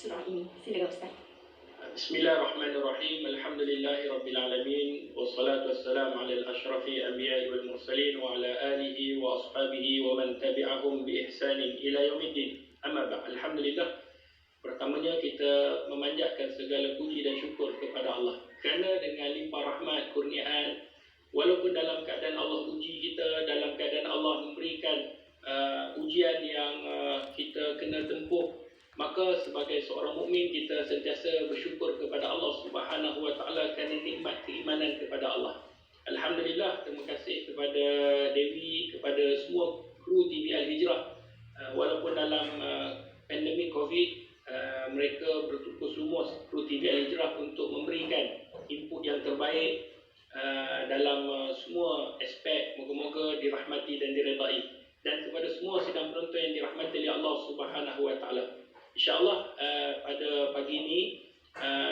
surah ini. Silakan Ustaz. Bismillahirrahmanirrahim. Alhamdulillahirabbil wassalatu wassalamu ala al-asyrafil anbiya'i wal mursalin wa ala alihi wa ashabihi wa man tabi'ahum bi ihsanin ila yaumiddin. Amma ba'd. Alhamdulillah. Pertamanya kita memanjatkan segala puji dan syukur kepada Allah. Kerana dengan limpah rahmat kurniaan, walaupun dalam keadaan Allah uji kita, dalam keadaan Allah memberikan ujian yang kita kena tempuh, maka sebagai seorang mukmin kita sentiasa bersyukur kepada Allah Subhanahu wa taala kerana nikmat keimanan kepada Allah. Alhamdulillah, terima kasih kepada Dewi, kepada semua kru TV Al-Hijrah. Walaupun dalam pandemik Covid, mereka bertukus lumus kru TV Al-Hijrah untuk memberikan input yang terbaik dalam semua aspek. Moga-moga dirahmati dan diredai. Dan kepada semua sidang penonton yang dirahmati oleh Allah Subhanahu wa taala. InsyaAllah pada pagi ini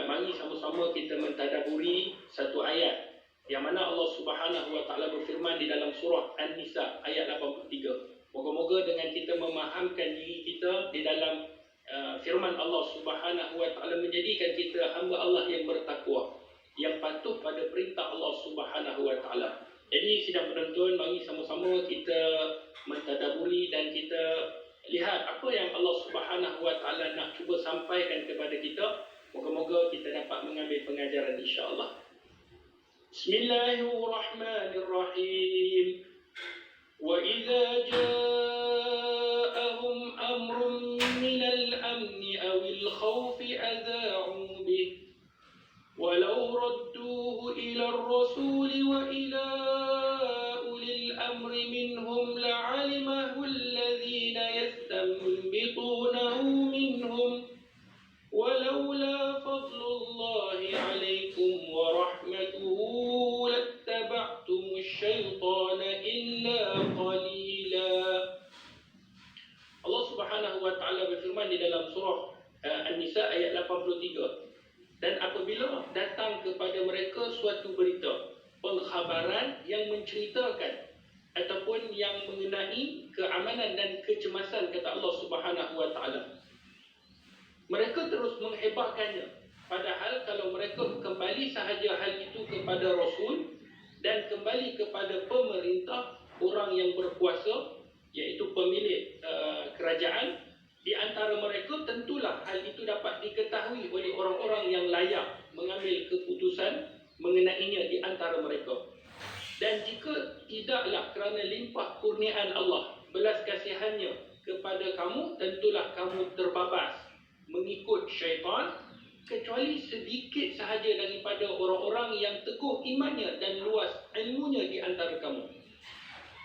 mari sama-sama kita mentadaburi satu ayat yang mana Allah Subhanahu wa taala berfirman di dalam surah An-Nisa ayat 83. Moga-moga dengan kita memahamkan diri kita di dalam firman Allah Subhanahu wa taala menjadikan kita hamba Allah yang bertakwa, yang patuh pada perintah Allah Subhanahu wa taala. Jadi sidang penonton, mari sama-sama kita mentadaburi dan kita lihat apa yang Allah Subhanahu wa taala nak cuba sampaikan kepada kita. Moga-moga kita dapat mengambil pengajaran insya-Allah. Bismillahirrahmanirrahim. Wa idza ja'ahum amrun minal amni awil khawfi adha'u bih walau radduhu ila ar-rasul wa ila ulil amri minhum la'alimahu alladhina yastanbitunahu minhum walaula fadlullahi 'alaykum wa rahmatuhu lattaba'tumus syaitana illa qalila. Allah Subhanahu wa taala berfirman di dalam surah An-Nisa ayat 83. Dan apabila datang kepada mereka suatu berita, pengkhabaran yang menceritakan ataupun yang mengenai keamanan dan kecemasan, kata Allah Subhanahu wa taala, mereka terus menghebahkannya. Padahal kalau mereka kembali sahaja hal itu kepada Rasul dan kembali kepada pemerintah, orang yang berkuasa, iaitu pemilik kerajaan, di antara mereka tentulah hal itu dapat diketahui oleh orang-orang yang layak mengambil keputusan mengenainya di antara mereka. Dan jika tidaklah kerana limpah kurniaan Allah, belas kasihannya kepada kamu, tentulah kamu terbabas mengikut syaitan, kecuali sedikit sahaja daripada orang-orang yang teguh imannya dan luas ilmunya di antara kamu.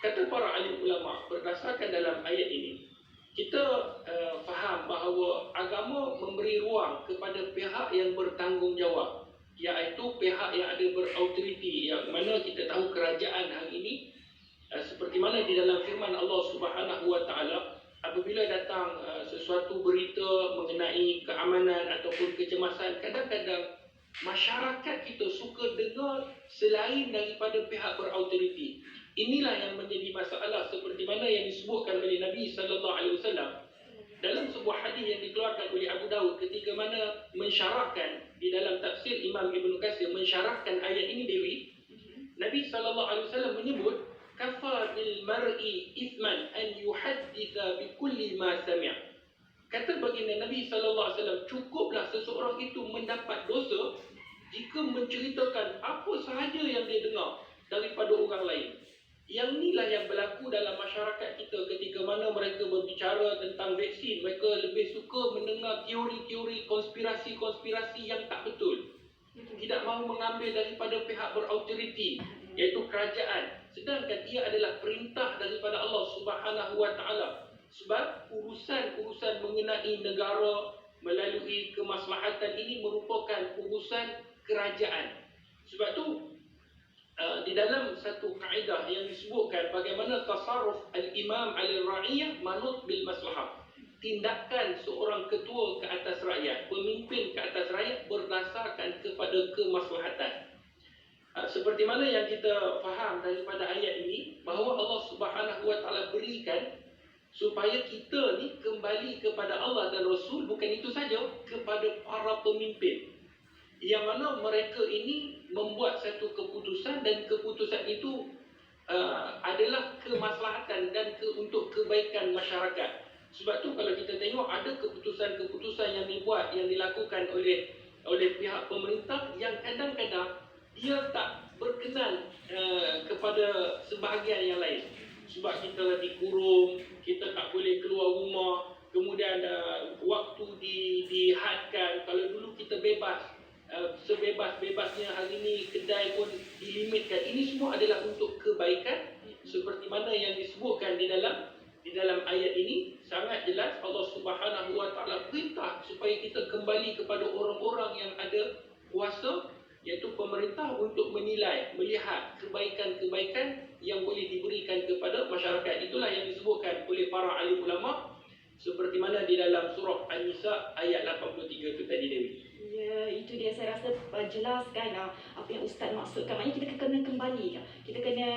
Kata para alim ulama, berdasarkan dalam ayat ini, kita faham bahawa agama memberi ruang kepada pihak yang bertanggungjawab, iaitu pihak yang ada berautoriti, yang mana kita tahu kerajaan hari ini, seperti mana di dalam firman Allah Subhanahu wa taala, apabila datang sesuatu berita mengenai keamanan ataupun kecemasan, kadang-kadang masyarakat kita suka dengar selain daripada pihak berautoriti. Inilah yang menjadi masalah, seperti mana yang disebutkan oleh Nabi sallallahu alaihi wasallam dalam sebuah hadis yang dikeluarkan oleh Abu Daud, ketika mana mensyarahkan di dalam tafsir Imam Ibn Katsir mensyarahkan ayat ini, Dewi, Nabi sallallahu alaihi wasallam menyebut, kafa bil mar'i ithman an yuhadditha bi kulli ma sami'. Kata baginda Nabi sallallahu alaihi wasallam, cukuplah seseorang itu mendapat dosa jika menceritakan apa sahaja yang dia dengar daripada orang lain. Yang inilah yang berlaku dalam masyarakat kita ketika mana mereka berbicara tentang vaksin. Mereka lebih suka mendengar teori-teori konspirasi-konspirasi yang tak betul. Tidak mahu mengambil daripada pihak berautoriti, iaitu kerajaan. Sedangkan ia adalah perintah daripada Allah Subhanahu wa taala. Sebab urusan-urusan mengenai negara melalui kemaslahatan ini merupakan urusan kerajaan. Sebab tu di dalam satu kaedah yang disebutkan bagaimana tasarruf al-imam al-ra'iyah manut bil maslahah. Tindakan seorang ketua ke atas rakyat, pemimpin ke atas rakyat berdasarkan kepada kemaslahatan. Seperti mana yang kita faham daripada ayat ini, bahawa Allah Subhanahu wa taala berikan supaya kita ni kembali kepada Allah dan Rasul. Bukan itu saja, kepada para pemimpin, yang mana mereka ini membuat satu keputusan, dan keputusan itu adalah kemaslahatan dan untuk kebaikan masyarakat. Sebab tu kalau kita tengok ada keputusan-keputusan yang dibuat, yang dilakukan oleh pihak pemerintah, yang kadang-kadang dia tak berkenan kepada sebahagian yang lain. Sebab kita lagi kurung, kita tak boleh keluar rumah, kemudian waktu dihadkan. Kalau dulu kita bebas, sebebas-bebasnya, hari ini kedai pun dilimitkan. Ini semua adalah untuk kebaikan, seperti mana yang disebutkan di dalam ayat ini. Sangat jelas Allah Subhanahu wa taala perintah supaya kita kembali kepada orang-orang yang ada kuasa, iaitu pemerintah, untuk menilai, melihat kebaikan-kebaikan yang boleh diberikan kepada masyarakat. Itulah yang disebutkan oleh para alim ulama, seperti mana di dalam surah An-Nisa ayat 83 itu tadi, Dewi. Ya, itu dia, saya rasa jelaskan apa yang Ustaz maksudkan. Maknanya kita kena kembali, kita kena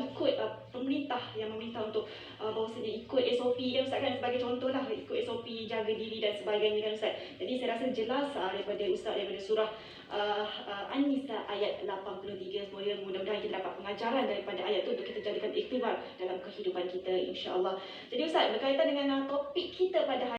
ikut pemerintah yang meminta untuk bahawasanya ikut SOP dia, Ustaz, kan, sebagai contoh lah, ikut SOP, jaga diri dan sebagainya, kan, Ustaz. Jadi saya rasa jelas daripada Ustaz, daripada surah An-Nisa ayat 83. Mudah-mudahan kita dapat pengajaran daripada ayat itu untuk kita jadikan iktibar dalam kehidupan kita, insya-Allah. Jadi Ustaz, berkaitan dengan topik kita pada hari